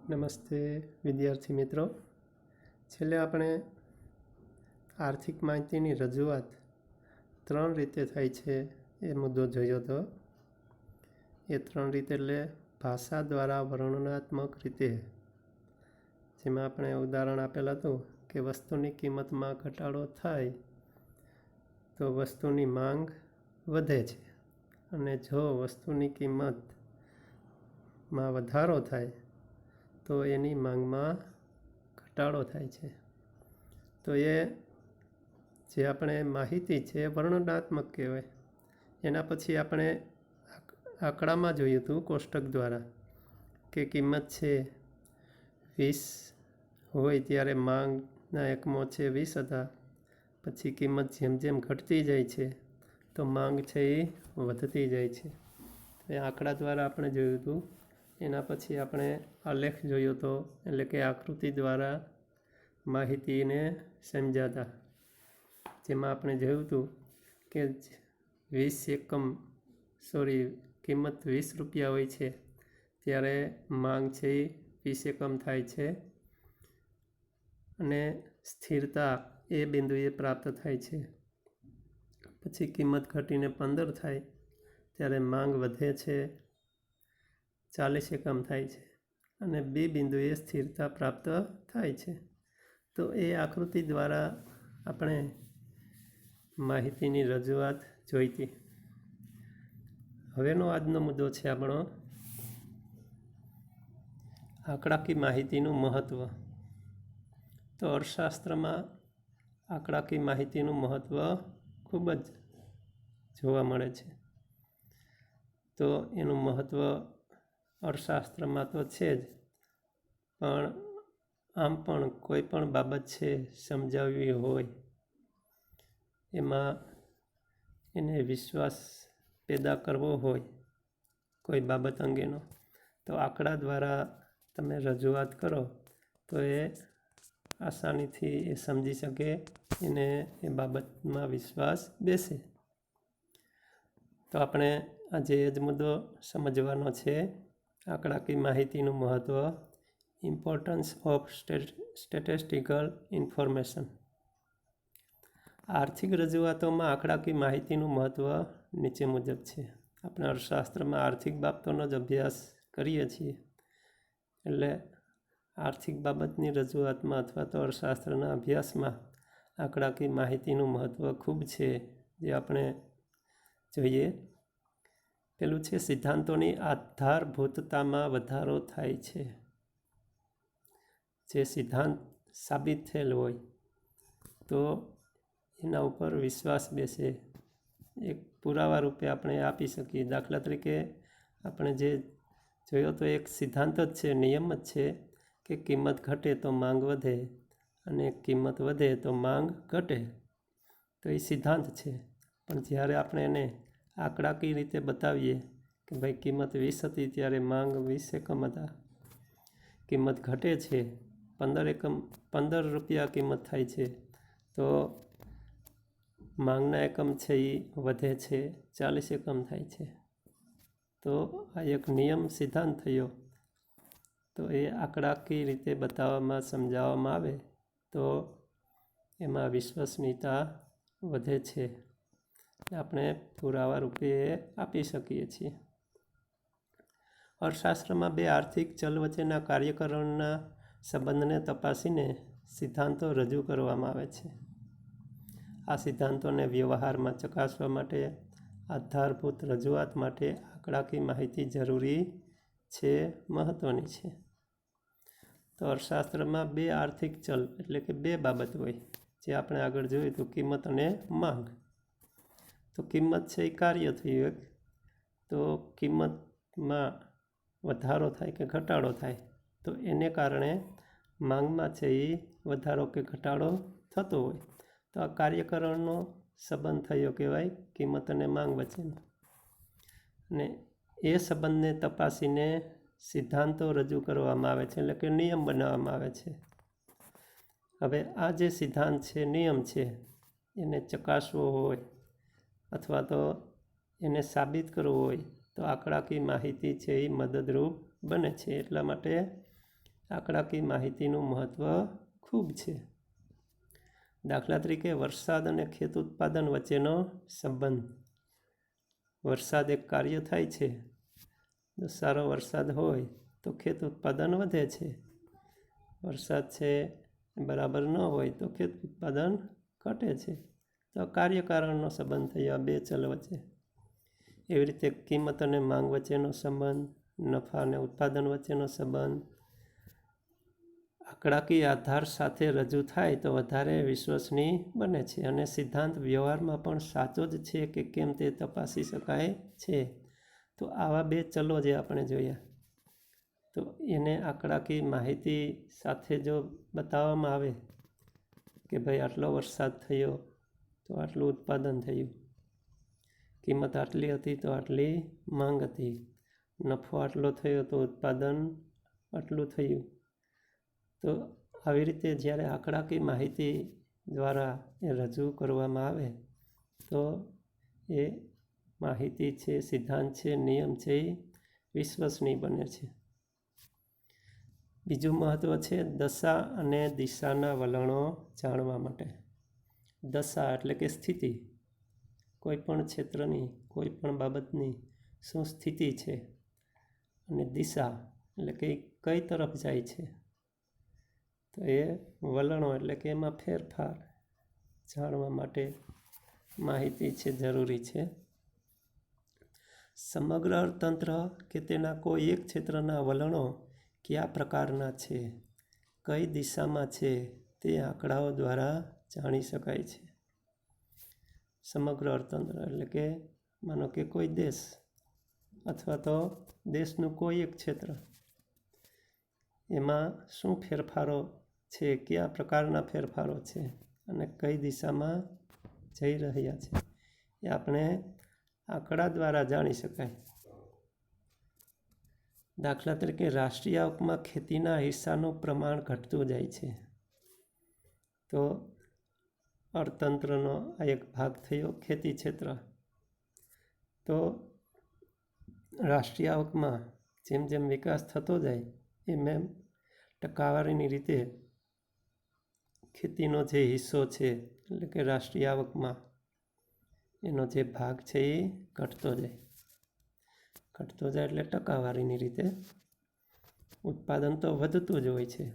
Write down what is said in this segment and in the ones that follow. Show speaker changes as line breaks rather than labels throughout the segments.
નમસ્તે વિદ્યાર્થી મિત્રો. છેલ્લે આપણે આર્થિક માહિતીની રજૂઆત 3 રીતે થાય છે એ મુદ્દો જોયો હતો. એ 3 રીત એટલે ભાષા દ્વારા વર્ણનાત્મક રીતે, જેમાં આપણે ઉદાહરણ આપેલ હતું કે વસ્તુની કિંમતમાં ઘટાડો થાય તો વસ્તુની માંગ વધે છે, અને જો વસ્તુની કિંમતમાં વધારો થાય તો એની માંગમાં ઘટાડો થાય છે. તો એ જે આપણે માહિતી છે એ વર્ણનાત્મક કહેવાય. એના પછી આપણે આંકડામાં જોયું હતું કોષ્ટક દ્વારા કે કિંમત છે 20 હોય ત્યારે માંગના એકમો છે 20 હતા. પછી કિંમત જેમ જેમ ઘટતી જાય છે તો માંગ છે એ વધતી જાય છે. એ આંકડા દ્વારા આપણે જોયું હતું. એના પછી આપણે આલેખ જોયો હતો, એટલે કે આકૃતિ દ્વારા માહિતીને સમજાતા. જેમાં આપણે જોયું હતું કે કિંમત 20 રૂપિયા હોય છે ત્યારે માંગ છે એ 20 એકમ થાય છે, અને સ્થિરતા એ બિંદુએ પ્રાપ્ત થાય છે. પછી કિંમત ઘટીને 15 થાય ત્યારે માંગ વધે છે, 40 એકમ થાય છે, અને બી બિંદુએ સ્થિરતા પ્રાપ્ત થાય છે. તો એ આકૃતિ દ્વારા આપણે માહિતીની રજૂઆત જોઈતી. હવેનો આજનો મુદ્દો છે આપણો આંકડાકીય માહિતીનું મહત્ત્વ. તો અર્થશાસ્ત્રમાં આંકડાકીય માહિતીનું મહત્ત્વ ખૂબ જ જોવા મળે છે. તો એનું મહત્ત્વ અર્થશાસ્ત્રમાં તો છે જ, પણ આમ પણ કોઈ પણ બાબત છે સમજાવવી હોય, એમાં એને વિશ્વાસ પેદા કરવો હોય કોઈ બાબત અંગેનો, તો આંકડા દ્વારા તમે રજૂઆત કરો તો એ આસાનીથી એ સમજી શકે, એને એ બાબતમાં વિશ્વાસ બેસે. તો આપણે આજે એ જ મુદ્દો સમજવાનો છે, આંકડાકીય માહિતીનું મહત્ત્વ, ઇમ્પોર્ટન્સ ઓફ સ્ટેટિસ્ટિકલ ઇન્ફોર્મેશન. આર્થિક રજૂઆતોમાં આંકડાકીય માહિતીનું મહત્ત્વ નીચે મુજબ છે. આપણે અર્થશાસ્ત્રમાં આર્થિક બાબતોનો જ અભ્યાસ કરીએ છીએ, એટલે આર્થિક બાબતની રજૂઆતમાં અથવા તો અર્થશાસ્ત્રના અભ્યાસમાં આંકડાકીય માહિતીનું મહત્ત્વ ખૂબ છે, જે આપણે જોઈએ. પેલું છે સિદ્ધાંતોની આધારભૂતતામાં વધારો થાય છે. જે સિદ્ધાંત સાબિત થયેલ હોય તો એના ઉપર વિશ્વાસ બેસે, એક પુરાવા રૂપે આપણે આપી શકીએ. દાખલા તરીકે આપણે જે જોયો તો એક સિદ્ધાંત જ છે, નિયમ જ છે કે કિંમત ઘટે તો માંગ વધે, અને કિંમત વધે તો માંગ ઘટે. તો એ સિદ્ધાંત છે. પણ જ્યારે આપણે એને આંકડાકીય રીતે બતાવીએ કે ભાઈ કિંમત 20 હતી ત્યારે માંગ 20 એકમ હતા, કિંમત ઘટે છે 15 રૂપિયા કિંમત થાય છે, તો માંગના એકમ છે એ વધે છે, 40 એકમ થાય છે. તો આ એક નિયમ સિદ્ધાંત થયો. તો એ આંકડાકીય રીતે બતાવવામાં, સમજાવવામાં આવે તો એમાં વિશ્વસનીયતા વધે છે. આપણે પુરાવા રૂપે આપી શકીએ છીએ. અર્થશાસ્ત્રમાં બે આર્થિક ચલ વચ્ચેના કાર્યકરણના સંબંધને તપાસીને સિદ્ધાંતો રજૂ કરવામાં આવે છે. આ સિદ્ધાંતોને વ્યવહારમાં ચકાસવા માટે આધારભૂત રજૂઆત માટે આંકડાકીય માહિતી જરૂરી છે, મહત્ત્વની છે. તો અર્થશાસ્ત્રમાં બે આર્થિક ચલ એટલે કે બે બાબત હોય, જે આપણે આગળ જોયું તો કિંમત અને માંગ. તો કિંમત છે એ કાર્ય થયું એક, તો કિંમતમાં વધારો થાય કે ઘટાડો થાય તો એને કારણે માંગમાં છે એ વધારો કે ઘટાડો થતો હોય. તો આ કાર્યકરણનો સંબંધ થયો કહેવાય કિંમત અને માંગ વચ્ચેનો. અને એ સંબંધને તપાસીને સિદ્ધાંતો રજૂ કરવામાં આવે છે, એટલે કે નિયમ બનાવવામાં આવે છે. હવે આ જે સિદ્ધાંત છે, નિયમ છે, એને ચકાસવો હોય અથવા તો એને સાબિત કરવું હોય તો આંકડાકીય માહિતી છે એ મદદરૂપ બને છે. એટલા માટે આંકડાકીય માહિતીનું મહત્ત્વ ખૂબ છે. દાખલા તરીકે વરસાદ અને ખેત ઉત્પાદન વચ્ચેનો સંબંધ. વરસાદ એક કાર્ય થાય છે. જો સારો વરસાદ હોય તો ખેત ઉત્પાદન વધે છે. વરસાદ છે બરાબર ન હોય તો ખેત ઉત્પાદન ઘટે છે. તો કાર્યકારણનો સંબંધ થયો આ બે ચલ વચ્ચે. એવી રીતે કિંમત અને માંગ વચ્ચેનો સંબંધ, નફા અને ઉત્પાદન વચ્ચેનો સંબંધ આંકડાકીય આધાર સાથે રજૂ થાય તો વધારે વિશ્વસનીય બને છે અને સિદ્ધાંત વ્યવહારમાં પણ સાચો જ છે કે કેમ તે તપાસી શકાય છે. તો આવા બે ચલો જે આપણે જોયા, તો એને આંકડાકીય માહિતી સાથે જો બતાવવામાં આવે કે ભાઈ આટલો વરસાદ થયો તો આટલું ઉત્પાદન થયું, કિંમત આટલી હતી તો આટલી માંગ હતી, નફો આટલો થયો તો ઉત્પાદન આટલું થયું. તો આવી રીતે જ્યારે આંકડાકીય માહિતી દ્વારા એ રજૂ કરવામાં આવે તો એ માહિતી છે, સિદ્ધાંત છે, નિયમ છે એ વિશ્વસનીય બને છે. બીજું મહત્ત્વ છે દશા અને દિશાના વલણો જાણવા માટે. દશા એટલે કે સ્થિતિ, કોઈ પણ ક્ષેત્રની, કોઈ પણ બાબતની શું સ્થિતિ છે, અને દિશા એટલે કે કઈ તરફ જાય છે. તો એ વલણો એટલે કે એમાં ફેરફાર જાણવા માટે માહિતી છે જરૂરી છે. સમગ્ર અર્થતંત્ર કે તેના કોઈ એક ક્ષેત્રના વલણો કયા પ્રકારના છે, કઈ દિશામાં છે તે આંકડાઓ દ્વારા જાણી શકાય છે. સમગ્ર અર્થતંત્ર એટલે કે માનો કે કોઈ દેશ અથવા તો દેશનું કોઈ એક ક્ષેત્ર, એમાં શું ફેરફારો છે, કયા પ્રકારના ફેરફારો છે અને કઈ દિશામાં જઈ રહ્યા છે એ આપણે આંકડા દ્વારા જાણી શકાય. દાખલા તરીકે રાષ્ટ્રીય આવકમાં ખેતીના હિસ્સાનું પ્રમાણ ઘટતું જાય છે. તો અર્થતંત્રનો આ એક ભાગ થયો ખેતી ક્ષેત્ર. તો રાષ્ટ્રીય આવકમાં જેમ જેમ વિકાસ થતો જાય એમ એમ ટકાવારીની રીતે ખેતીનો જે હિસ્સો છે એટલે કે રાષ્ટ્રીય આવકમાં એનો જે ભાગ છે એ ઘટતો જાય. ઘટતો જાય એટલે ટકાવારીની રીતે ઉત્પાદન તો વધતું જ હોય છે.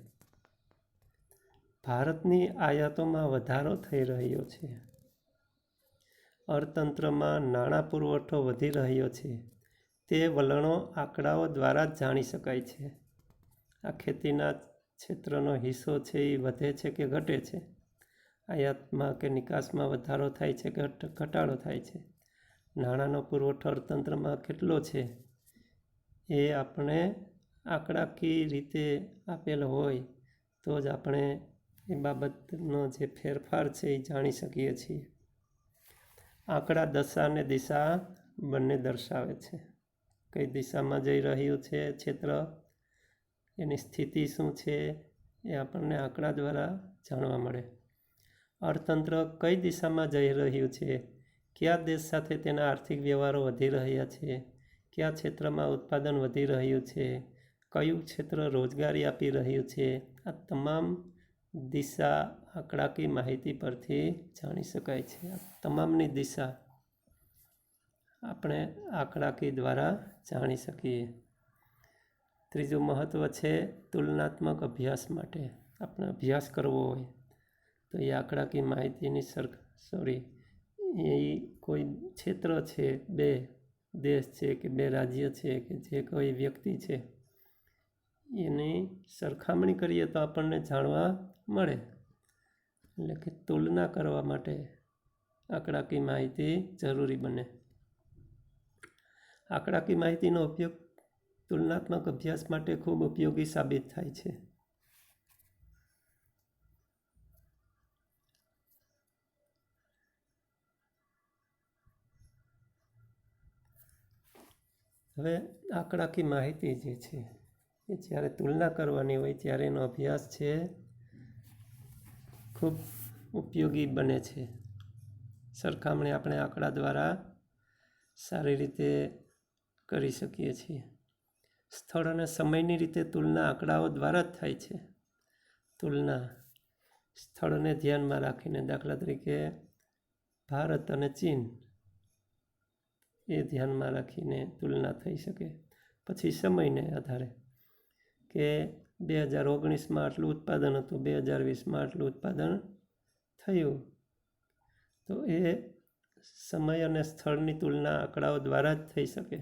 ભારતની આયાતોમાં વધારો થઈ રહ્યો છે. અર્થતંત્રમાં નાણાં પુરવઠો વધી રહ્યો છે. તે વલણો આંકડાઓ દ્વારા જ જાણી શકાય છે. આ ખેતીના ક્ષેત્રનો હિસ્સો છે એ વધે છે કે ઘટે છે, આયાતમાં કે નિકાસમાં વધારો થાય છે કે ઘટાડો થાય છે, નાણાંનો પુરવઠો અર્થતંત્રમાં કેટલો છે એ આપણે આંકડાકીય રીતે આપેલ હોય તો જ આપણે એ બાબતનો જે ફેરફાર છે એ જાણી શકીએ છીએ. આંકડા દશા અને દિશા બંને દર્શાવે છે. કઈ દિશામાં જઈ રહ્યું છે ક્ષેત્ર, એની સ્થિતિ શું છે એ આપણને આંકડા દ્વારા જાણવા મળે. અર્થતંત્ર કઈ દિશામાં જઈ રહ્યું છે, કયા દેશ સાથે તેના આર્થિક વ્યવહારો વધી રહ્યા છે, કયા ક્ષેત્રમાં ઉત્પાદન વધી રહ્યું છે, કયું ક્ષેત્ર રોજગારી આપી રહ્યું છે, આ તમામ દિશા આંકડાકીય માહિતી પરથી જાણી શકાય છે. આ તમામની દિશા આપણે આંકડાકીય દ્વારા જાણી શકીએ. ત્રીજું મહત્ત્વ છે તુલનાત્મક અભ્યાસ માટે. આપણે અભ્યાસ કરવો હોય તો એ આંકડાકીય માહિતીની એ કોઈ ક્ષેત્ર છે, બે દેશ છે કે બે રાજ્ય છે કે જે કોઈ વ્યક્તિ છે એની સરખામણી કરીએ તો આપણને જાણવા મળે. એટલે કે તુલના કરવા માટે આંકડાકીય માહિતી જરૂરી બને. આંકડાકીય માહિતીનો ઉપયોગ તુલનાત્મક અભ્યાસ માટે ખૂબ ઉપયોગી સાબિત થાય છે. હવે આંકડાકીય માહિતી જે છે એ જ્યારે તુલના કરવાની હોય ત્યારે એનો અભ્યાસ છે ખૂબ ઉપયોગી બને છે. સરખામણી આપણે આંકડા દ્વારા સારી રીતે કરી શકીએ છીએ. સ્થળ અને સમયની રીતે તુલના આંકડાઓ દ્વારા જ થાય છે. તુલના સ્થળને ધ્યાનમાં રાખીને, દાખલા તરીકે ભારત અને ચીન એ ધ્યાનમાં રાખીને તુલના થઈ શકે. પછી સમયને આધારે કે 2019માં આટલું ઉત્પાદન હતું, 2020માં આટલું ઉત્પાદન થયું, તો એ સમય અને સ્થળની તુલના આંકડાઓ દ્વારા જ થઈ શકે.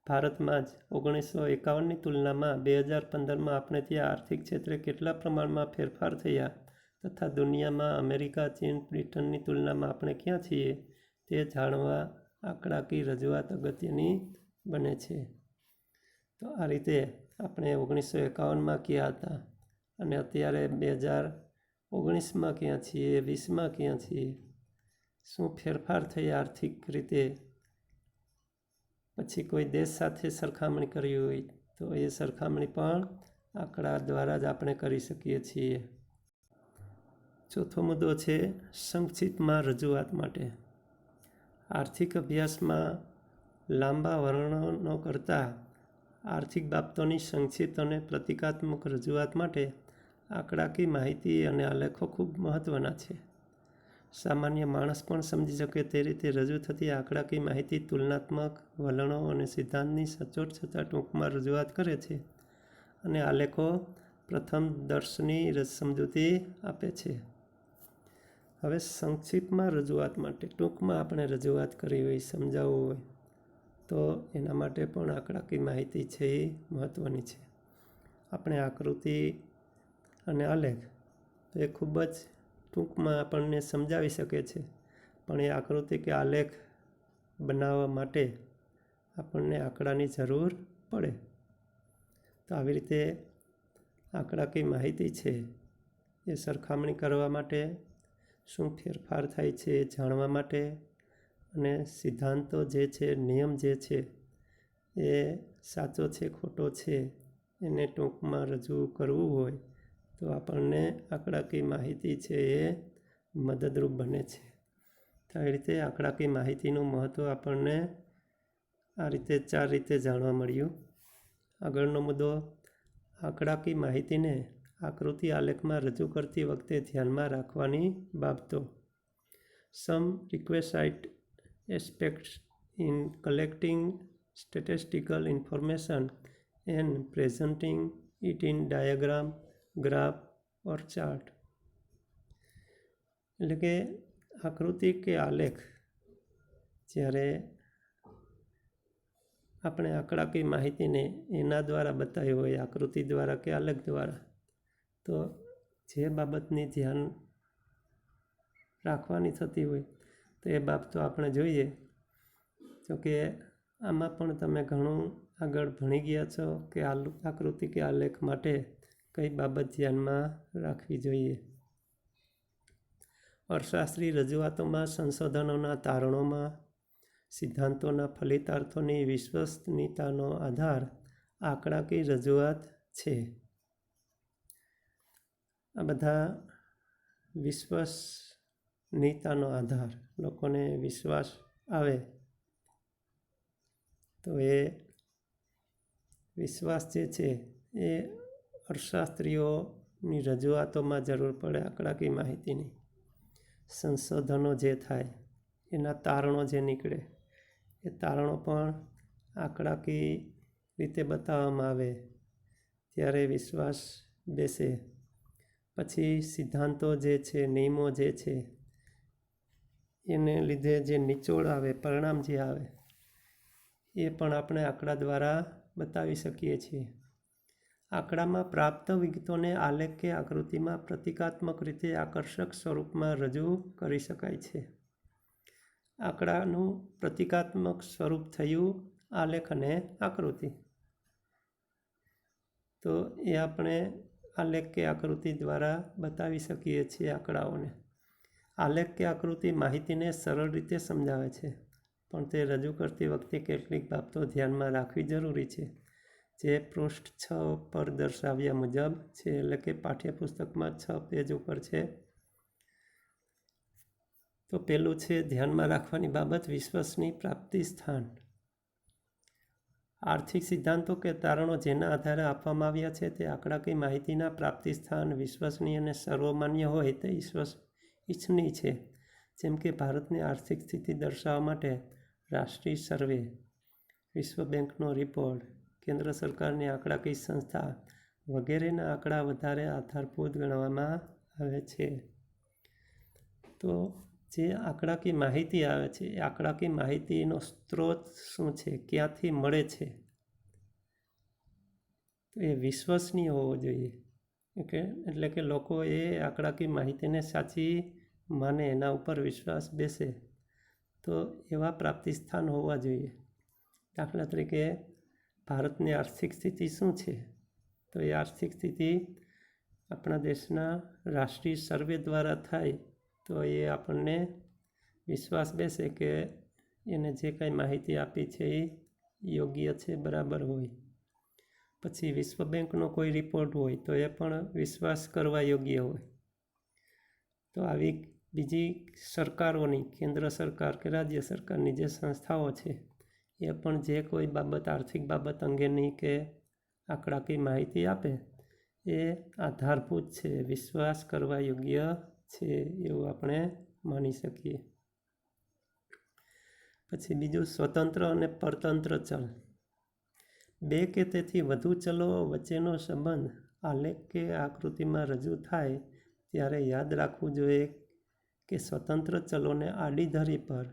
ભારતમાં જ 1951ની તુલનામાં 2015માં આપણે ત્યાં આર્થિક ક્ષેત્રે કેટલા પ્રમાણમાં ફેરફાર થયા તથા દુનિયામાં અમેરિકા, ચીન, બ્રિટનની તુલનામાં આપણે ક્યાં છીએ તે જાણવા આંકડાકીય રજૂઆત અગત્યની બને છે. તો આ રીતે આપણે 1951માં ક્યાં હતા અને અત્યારે 2019માં ક્યાં છીએ, 20માં ક્યાં છીએ, શું ફેરફાર થયા આર્થિક રીતે. પછી કોઈ દેશ સાથે સરખામણી કરવી હોય તો એ સરખામણી પણ આંકડા દ્વારા જ આપણે કરી શકીએ છીએ. ચોથો મુદ્દો છે સંક્ષિપ્તમાં રજૂઆત માટે. આર્થિક અભ્યાસમાં લાંબા વર્ણનો કરતાં આર્થિક બાબતોની સંક્ષિપ્ત અને પ્રતિકાત્મક રજૂઆત માટે આંકડાકીય માહિતી અને આલેખો ખૂબ મહત્ત્વના છે. સામાન્ય માણસ પણ સમજી શકે તે રીતે રજૂ થતી આંકડાકીય માહિતી તુલનાત્મક વલણો અને સિદ્ધાંતની સચોટ છતાં ટૂંકમાં રજૂઆત કરે છે અને આલેખો પ્રથમદર્શની સમજૂતી આપે છે. હવે સંક્ષિપ્તમાં રજૂઆત માટે ટૂંકમાં આપણે રજૂઆત કરવી હોય, સમજાવવું હોય તો એના માટે પણ આંકડાકીય માહિતી છે એ મહત્ત્વની છે. આપણે આકૃતિ અને આલેખ તો એ ખૂબ જ ટૂંકમાં આપણને સમજાવી શકે છે, પણ એ આકૃતિ કે આલેખ બનાવવા માટે આપણને આંકડાની જરૂર પડે. તો આવી રીતે આંકડાકીય માહિતી છે એ સરખામણી કરવા માટે, શું ફેરફાર થાય છે એ જાણવા માટે અને સિદ્ધાંતો જે છે, નિયમ જે છે એ સાચો છે ખોટો છે એને ટૂંકમાં રજૂ કરવું હોય તો આપણને આંકડાકીય માહિતી છે એ મદદરૂપ બને છે. તો આવી રીતે આંકડાકીય માહિતીનું મહત્ત્વ આપણને આ રીતે 4 રીતે જાણવા મળ્યું. આગળનો મુદ્દો આંકડાકીય માહિતીને આકૃતિ આલેખમાં રજૂ કરતી વખતે ધ્યાનમાં રાખવાની બાબતો. Some requisite aspects in collecting statistical information and presenting it in diagram, graph or chart. એટલે કે આકૃતિ કે આલેખ જ્યારે આપણે આંકડાકીય માહિતીને એના દ્વારા બતાવી હોય, આકૃતિ દ્વારા કે આલેખ દ્વારા, તો જે બાબતની ધ્યાન રાખવાની થતી હોય તો એ બાબતો આપણે જોઈએ. તો કે આમાં પણ તમે ઘણું આગળ ભણી ગયા છો કે આકૃતિ કે આલેખ માટે કઈ બાબત ધ્યાનમાં રાખવી જોઈએ. અર્થશાસ્ત્રી રજૂઆતોમાં સંશોધનોના તારણોમાં સિદ્ધાંતોના ફલિતાર્થોની વિશ્વસનીયતાનો આધાર આંકડાકીય રજૂઆત છે. આ બધા વિશ્વસનીયતાનો આધાર, લોકોને વિશ્વાસ આવે તો એ વિશ્વાસ જે છે એ અર્થશાસ્ત્રીઓની રજૂઆતોમાં જરૂર પડે આંકડાકીય માહિતીની. સંશોધનો જે થાય એના તારણો જે નીકળે એ તારણો પણ આંકડાકીય રીતે બતાવવામાં આવે ત્યારે વિશ્વાસ બેસે. પછી સિદ્ધાંતો જે છે, નિયમો જે છે એને લીધે જે નિચોડ આવે, પરિણામ જે આવે એ પણ આપણે આંકડા દ્વારા બતાવી શકીએ છીએ. આંકડામાં પ્રાપ્ત વિગતોને આલેખ કે આકૃતિમાં પ્રતિકાત્મક રીતે આકર્ષક સ્વરૂપમાં રજૂ કરી શકાય છે. આંકડાનું પ્રતિકાત્મક સ્વરૂપ થયું આલેખ અને આકૃતિ. તો એ આપણે આલેખ કે આકૃતિ દ્વારા બતાવી શકીએ છીએ આંકડાઓને. આલેખ કે આકૃતિ માહિતીને સરળ રીતે સમજાવે છે, પણ તે રજૂ કરતી વખતે કેટલીક બાબતો ધ્યાનમાં રાખવી જરૂરી છે જે પૃષ્ઠ 6 પર દર્શાવ્યા મુજબ છે. એટલે કે પાઠ્યપુસ્તકમાં 6 પેજ ઉપર છે. તો પહેલું છે ધ્યાનમાં રાખવાની બાબત, વિશ્વસનીય પ્રાપ્તિ સ્થાન. આર્થિક સિદ્ધાંતો કે તારણો જેના આધારે આપવામાં આવ્યા છે તે આંકડાકીય માહિતીના પ્રાપ્તિ સ્થાન વિશ્વસનીય અને સર્વમાન્ય હોય તે ઈચ્છનીય છે. જેમ કે ભારતની આર્થિક સ્થિતિ દર્શાવવા માટે રાષ્ટ્રીય સર્વે, વિશ્વ બેંકનો રિપોર્ટ, કેન્દ્ર સરકારની આંકડાકીય સંસ્થા વગેરેના આંકડા વધારે આધારભૂત ગણવામાં આવે છે. તો જે આંકડાકીય માહિતી આવે છે એ આંકડાકીય માહિતીનો સ્ત્રોત શું છે, ક્યાંથી મળે છે, તો એ વિશ્વસનીય હોવો જોઈએ. એટલે કે લોકો એ આંકડાકીય માહિતીને સાચી માને, એના ઉપર વિશ્વાસ બેસે, તો એવા પ્રાપ્તિ સ્થાન હોવા જોઈએ. દાખલા તરીકે ભારતની આર્થિક સ્થિતિ શું છે, તો એ આર્થિક સ્થિતિ આપણા દેશના રાષ્ટ્રીય સર્વે દ્વારા થાય તો એ આપણને વિશ્વાસ બેસે કે એને જે કાંઈ માહિતી આપી છે એ યોગ્ય છે, બરાબર હોય. પછી વિશ્વ બેંકનો કોઈ રિપોર્ટ હોય તો એ પણ વિશ્વાસ કરવા યોગ્ય હોય. તો આવી બીજી સરકારોની, કેન્દ્ર સરકાર કે રાજ્ય સરકારની જે સંસ્થાઓ છે એ પણ જે કોઈ બાબત, આર્થિક બાબત અંગેની કે આંકડાકીય માહિતી આપે એ આધારભૂત છે, વિશ્વાસ કરવા યોગ્ય છે, એવું આપણે માની શકીએ. પછી બીજું, સ્વતંત્ર અને પરતંત્ર ચલ. બે કે તેથી વધુ ચલો વચ્ચેનો સંબંધ આલેખ કે આકૃતિમાં રજૂ થાય ત્યારે યાદ રાખવું જોઈએ કે સ્વતંત્ર ચલોને આડી ધરી પર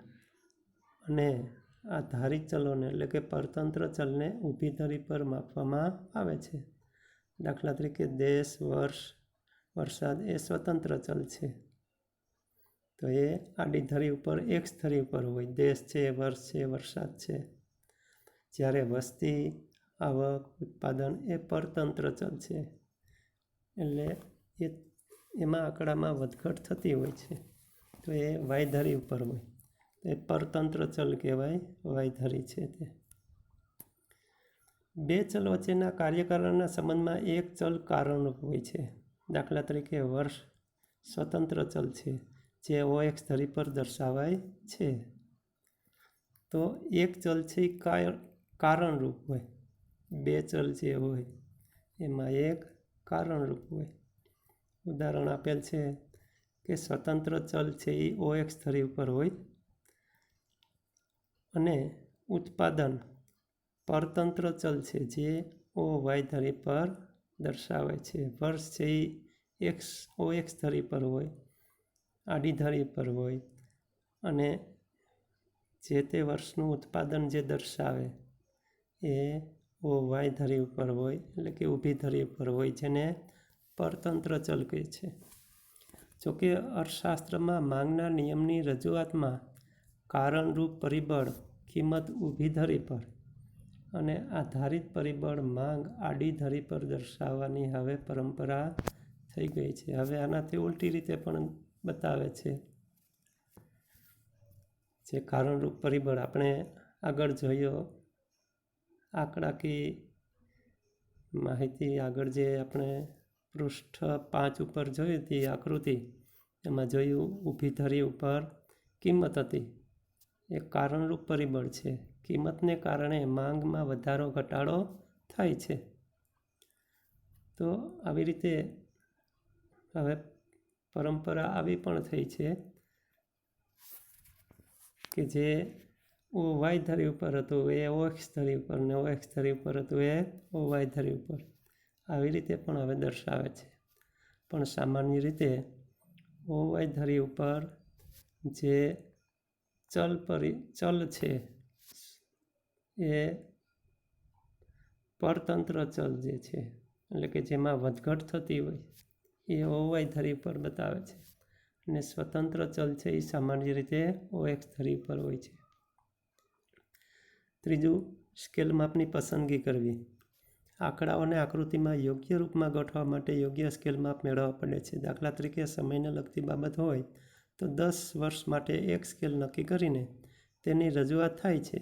અને આધારિત ચલોને એટલે કે પરતંત્ર ચલને ઊભી ધરી પર માપવામાં આવે છે. દાખલા તરીકે દેશ, વર્ષ, વરસાદ એ સ્વતંત્ર ચલ છે, તો એ આડી ધરી ઉપર એક ધરી ઉપર હોય. દેશ છે, વર્ષ છે, વરસાદ છે. જ્યારે વસ્તી, આવક, ઉત્પાદન એ પરતંત્ર ચલ છે, એટલે એમાં આંકડામાં વધઘટ થતી હોય છે, તો એ વાયધરી ઉપર હોય, એ પરતંત્ર ચલ કહેવાય, વાયધરી છે તે. બે ચલ વચ્ચેના કાર્યકારણના સંબંધમાં એક ચલ કારણરૂપ હોય છે. દાખલા તરીકે વર્ષ સ્વતંત્ર ચલ છે, જે OX ધરી પર દર્શાવાય છે, તો એક ચલ છે એ કારણરૂપ હોય. બે ચલ જે હોય એમાં એક કારણરૂપ હોય. ઉદાહરણ આપેલ છે કે સ્વતંત્ર ચલ છે એ OX ધરી ઉપર હોય અને ઉત્પાદન પરતંત્ર ચલ છે જે OY ધરી પર દર્શાવાય છે. વર્ષ છે એ OX ધરી પર હોય, આડી ધરી પર હોય અને જે તે વર્ષનું ઉત્પાદન જે દર્શાવે એ OY ધરી ઉપર હોય, એટલે કે ઊભી ધરી ઉપર હોય, જેને પરતંત્ર ચલ કહે છે. જોકે અર્થશાસ્ત્રમાં માંગના નિયમની રજૂઆતમાં કારણરૂપ પરિબળ કિંમત ઊભી ધરી પર અને આધારિત પરિબળ માંગ આડી ધરી પર દર્શાવવાની હવે પરંપરા થઈ ગઈ છે. હવે આનાથી ઉલટી રીતે પણ બતાવે છે. જે કારણરૂપ પરિબળ આપણે આગળ જોયો, આંકડાકીય માહિતી આગળ જે આપણે પૃષ્ઠ 5 ઉપર જોઈ હતી આકૃતિ, એમાં જોયું ઊભી ધરી ઉપર કિંમત હતી, એ કારણરૂપ પરિબળ છે. કિંમતને કારણે માંગમાં વધારો ઘટાડો થાય છે. તો આવી રીતે હવે પરંપરા આવી પણ થઈ છે કે જે OY ધરી ઉપર હતું એ OX ધરી ઉપર, ને OX ધરી ઉપર હતું એ OY ધરી ઉપર, આવી રીતે પણ હવે દર્શાવે છે. પણ સામાન્ય રીતે OY ધરી ઉપર જે ચલ છે એ પરતંત્ર ચલ જે છે, એટલે કે જેમાં વધઘટ થતી હોય એ OY ધરી પર બતાવે છે, અને સ્વતંત્ર ચલ છે એ સામાન્ય રીતે OX ધરી પર હોય છે. ત્રીજું, સ્કેલ માપની પસંદગી કરવી. આંકડાઓને આકૃતિમાં યોગ્ય રૂપમાં ગોઠવવા માટે યોગ્ય સ્કેલ માપ મેળવવા પડે છે. દાખલા તરીકે સમયને લગતી બાબત હોય તો 10 વર્ષ માટે એક સ્કેલ નક્કી કરીને તેની રજૂઆત થાય છે.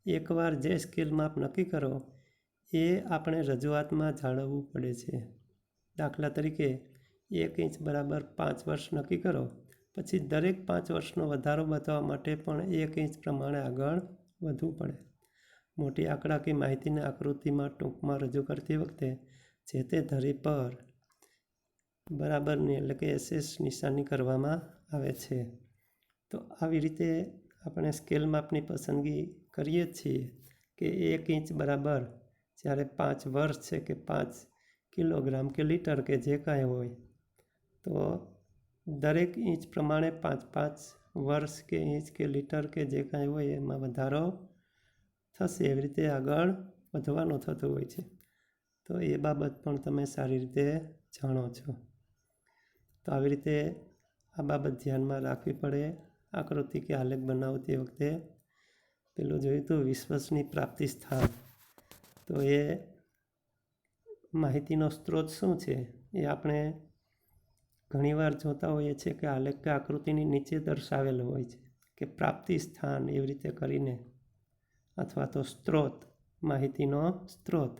એકવાર જે સ્કેલ માપ નક્કી કરો એ આપણે રજૂઆતમાં જાળવવું પડે છે. દાખલા તરીકે 1 ઇંચ બરાબર 5 વર્ષ નક્કી કરો, પછી દરેક 5 વર્ષનો વધારો બતાવવા માટે પણ 1 ઇંચ પ્રમાણે આગળ વધવું પડે. મોટી આંકડાકીય માહિતીને આકૃતિમાં ટૂંકમાં રજૂ કરતી વખતે જે તે ધરી પર બરાબરની એટલે કે SS નિશાની કરવામાં આવે છે. તો આવી રીતે આપણે સ્કેલ માપની પસંદગી કરીએ છીએ કે 1 ઇંચ બરાબર જ્યારે 5 વર્ષ છે કે 5 કિલોગ્રામ કે લીટર કે જે કાંઈ હોય, તો દરેક ઇંચ પ્રમાણે 5 વર્ષ કે ઇંચ કે લીટર કે જે કાંઈ હોય એમાં વધારો થશે. એવી રીતે આગળ વધવાનું થતું હોય છે. તો એ બાબત પણ તમે સારી રીતે જાણો છો. તો આવી રીતે આ બાબત ધ્યાનમાં રાખવી પડે. આકૃતિ કે આલેખ બનાવતી વખતે પેલું જોયું હતું વિશ્વસનીય પ્રાપ્તિ સ્થાન. તો એ માહિતીનો સ્ત્રોત શું છે એ આપણે ઘણીવાર જોતા હોઈએ છીએ કે આલેખ કે આકૃતિની નીચે દર્શાવેલું હોય છે કે પ્રાપ્તિ સ્થાન એવી રીતે કરીને, અથવા તો સ્ત્રોત, માહિતીનો સ્ત્રોત.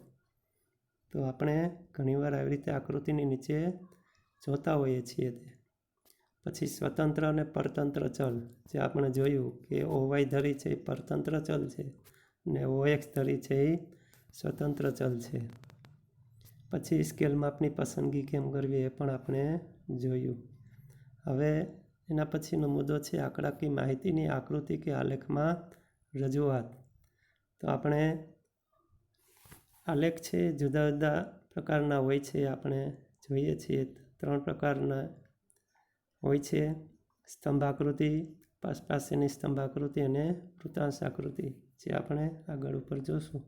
તો આપણે ઘણીવાર આવી રીતે આકૃતિની નીચે જોતા હોઈએ છીએ. પછી સ્વતંત્ર અને પરતંત્ર ચલ, જે આપણે જોયું કે OY ધરી છે એ પરતંત્ર ચલ છે અને OX ધરી છે એ સ્વતંત્ર ચલ છે. પછી સ્કેલ માપની પસંદગી કેમ કરવી એ પણ આપણે જોયું. હવે એના પછીનો મુદ્દો છે આંકડાકીય માહિતીની આકૃતિ કે આલેખમાં રજૂઆત. તો આપણે આલેખ છે જુદા જુદા પ્રકારના હોય છે. આપણે જોઈએ છીએ 3 પ્રકારના હોય છે: સ્તંભાકૃતિ, પાસેની સ્તંભાકૃતિ અને વૃત્તાંશ આકૃતિ, જે આપણે આગળ ઉપર જોશું.